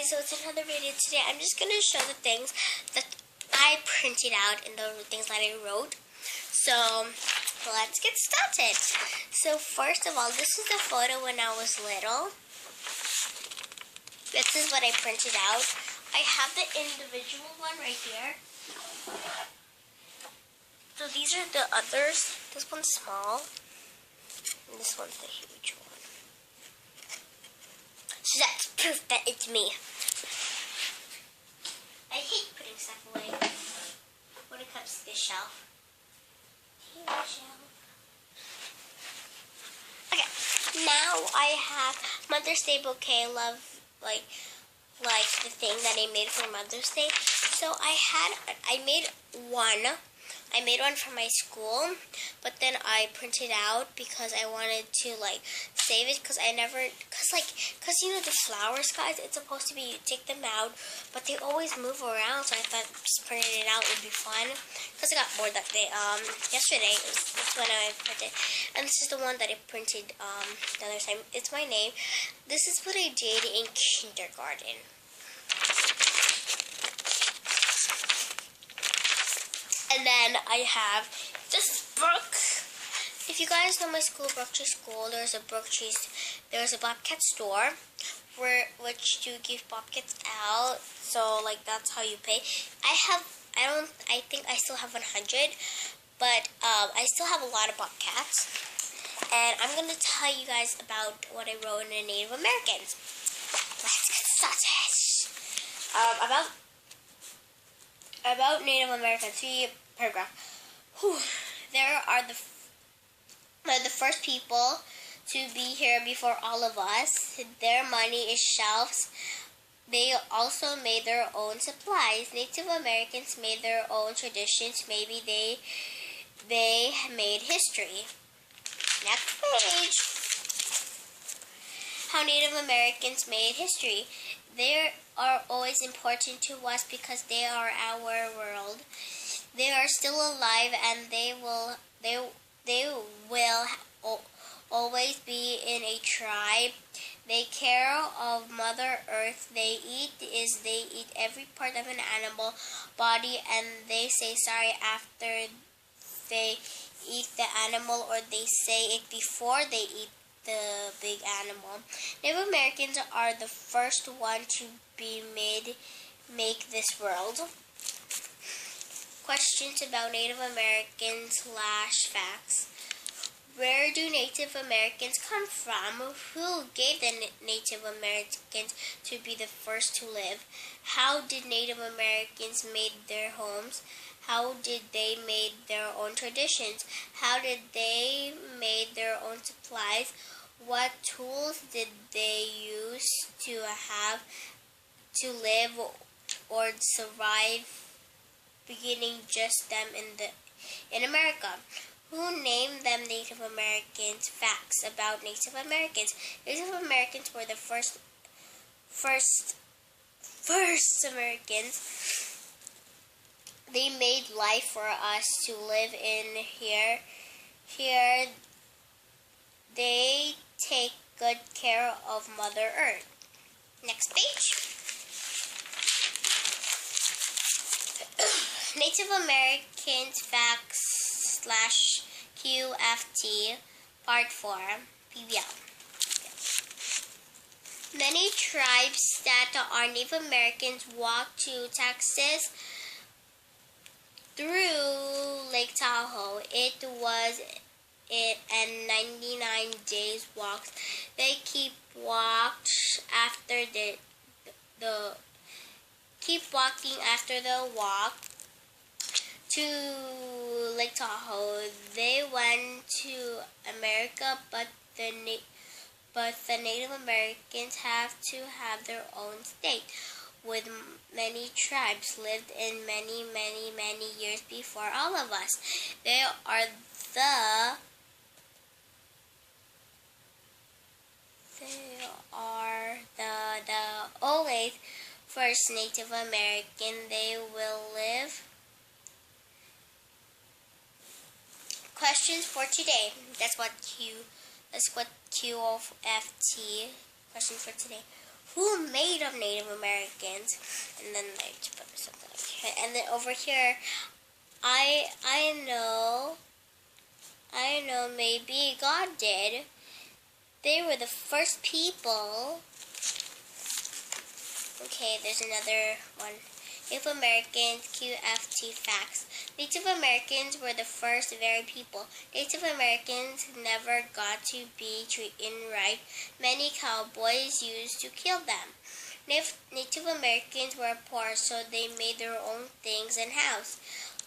guys, so it's another video today. I'm just going to show the things that I printed out and the things that I wrote. So, let's get started. So, first of all, this is the photo when I was little. This is what I printed out. I have the individual one right here. So, these are the others. This one's small. And this one's the huge one. So that's proof that it's me. I hate putting stuff away when it comes to this shelf. Okay, now I have Mother's Day bouquet. Love like the thing that I made for Mother's Day. So I made one. I made one for my school, but then I printed out because I wanted to save it because because you know the flowers, guys, it's supposed to be you take them out, but they always move around, so I thought just printing it out would be fun because I got bored that day. Yesterday, that's when I printed, and this is the one that I printed the other time. It's my name. This is what I did in kindergarten. And then I have this book. If you guys know my school, Brook Tree School, there's a Bobcat store which you give Bobcats out. So that's how you pay. I think I still have 100, but I still have a lot of Bobcats. And I'm gonna tell you guys about what I wrote in the Native Americans. Let's get started. About Native Americans, 3 paragraph. There are the first people to be here before all of us. Their money is shelves. They also made their own supplies. Native Americans made their own traditions. Maybe they made history. Next page. How Native Americans made history. They are always important to us because they are our world. They are still alive, and they will always be in a tribe. They care of Mother Earth. They eat every part of an animal body, and they say sorry after they eat the animal, or they say it before they eat the big animal. Native Americans are the first one to make this world. Questions about Native Americans / facts. Where do Native Americans come from? Who gave the Native Americans to be the first to live? How did Native Americans make their homes? How did they make their own traditions? How did they make their own supplies? What tools did they use to live or survive? Beginning just them in America. Who named them Native Americans? Facts about Native Americans. Native Americans were the first Americans. They made life for us to live in here. Here they take good care of Mother Earth. Next page. Native Americans Facts / QFT Part 4 PBL. Many tribes that are Native Americans walked to Texas through Lake Tahoe. It was and 99 days walk. They keep walking after the walk to Lake Tahoe. They went to America, but the Native Americans have to have their own state, with many tribes lived in many years before all of us. They are the always first Native American. They will live. Questions for today. That's what QFT question for today. who made up Native Americans? And then I just put something up here. And then over here, I know maybe God did. They were the first people. Okay, there's another one. Native Americans, QFT facts. Native Americans were the first very people. Native Americans never got to be treated right. Many cowboys used to kill them. Native Americans were poor, so they made their own things and house.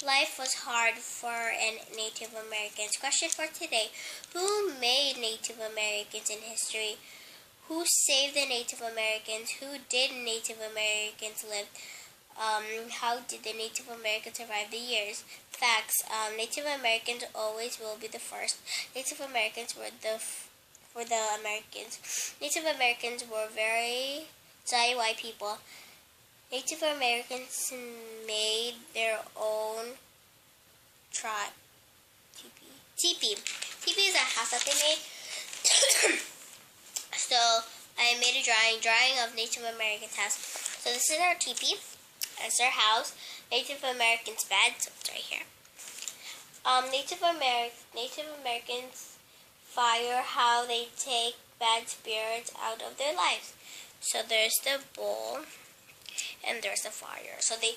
Life was hard for Native Americans. Question for today. Who made Native Americans in history? Who saved the Native Americans? Who did Native Americans live? How did the Native Americans survive the years? Facts. Native Americans always will be the first. Native Americans were the Americans. Native Americans were very DIY people. Native Americans made their own tribe. Teepee. Teepee is a house that they made. So I made a drawing of Native Americans' house. So this is our teepee. That's our house. Native Americans' bed. So it's right here. Native Americans fire, how they take bad spirits out of their lives. So there's the bowl. And there's a fire. So they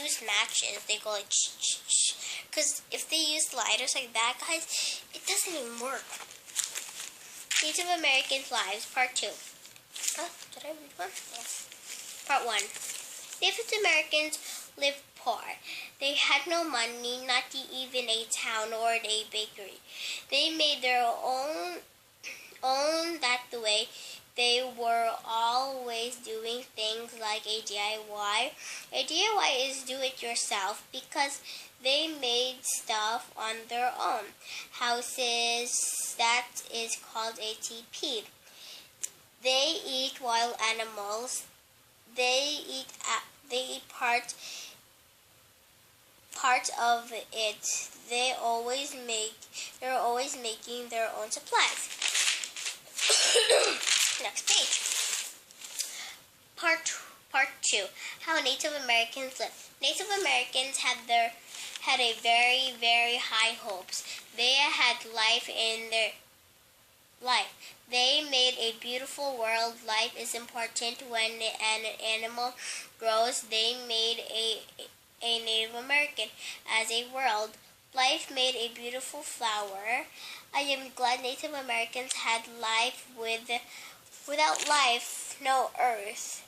use matches. They go like shh. Because if they use lighters like that, guys, it doesn't even work. Native Americans' lives, part 2. Oh, did I read one? Yes. Part 1. Native Americans lived poor. They had no money, not even a town or a bakery. They made their own that the way. They were always doing things like a DIY. A DIY is do-it-yourself because they made stuff on their own. Houses, that is called a teepee. They eat wild animals. They eat part of it. They're always making their own supplies. Next page. Part 2. How Native Americans lived. Native Americans had a very, very high hopes. They had life in their life. They made a beautiful world. Life is important when an animal grows. They made a Native American as a world. Life made a beautiful flower. I am glad Native Americans had life without life, no earth,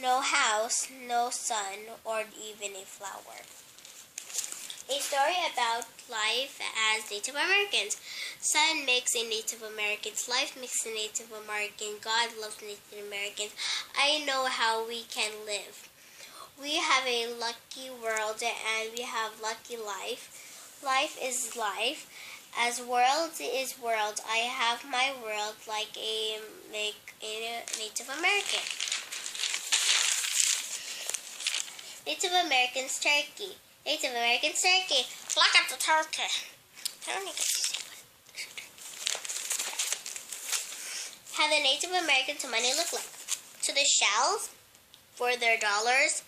no house, no sun, or even a flower. A story about life as Native Americans. Sun makes a Native American's life makes a Native American. God loves Native Americans. I know how we can live. We have a lucky world and we have lucky life. Life is life. As world is world, I have my world like a Native American. Native Americans turkey. Native Americans turkey. Look at the turkey. I don't need to see what how the Native Americans money look like. So the shells were their dollars.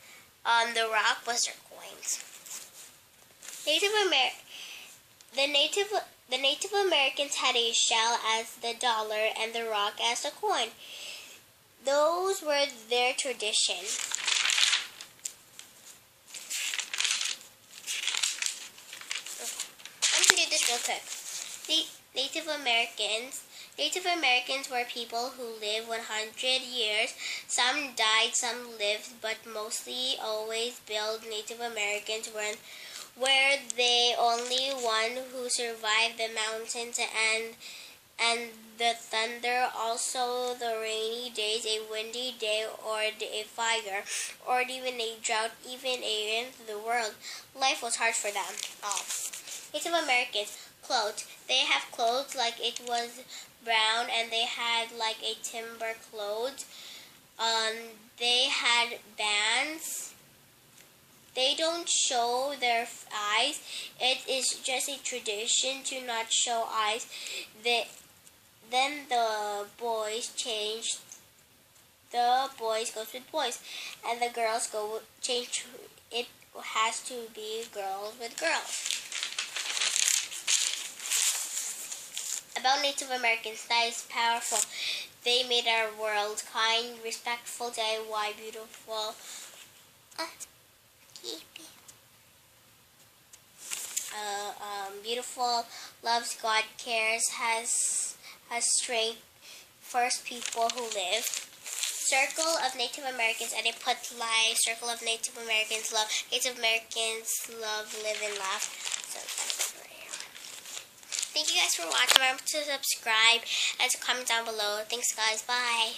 The rock was their coins. The Native Americans had a shell as the dollar and the rock as the coin. Those were their tradition. I'm going to do this real quick. The Native Americans were people who lived 100 years. Some died, some lived, but mostly always built. Native Americans were the only one who survived the mountains and the thunder, also the rainy days, a windy day, or a fire, or even a drought, even a end of the world. Life was hard for them all. Native Americans, clothes. They have clothes like it was brown, and they had like a timber clothes. They had bands. They don't show their eyes. It is just a tradition to not show eyes. Then the boys changed the boys goes with boys, and the girls go change. It has to be girls with girls. About Native Americans, nice, powerful. They made our world kind, respectful, DIY, beautiful. Beautiful, loves God, cares, has strength, first people who live. Circle of Native Americans, and I put life. Circle of Native Americans, love. Native Americans love, live, and laugh. So that's right. Thank you guys for watching. Remember to subscribe and to comment down below. Thanks, guys. Bye.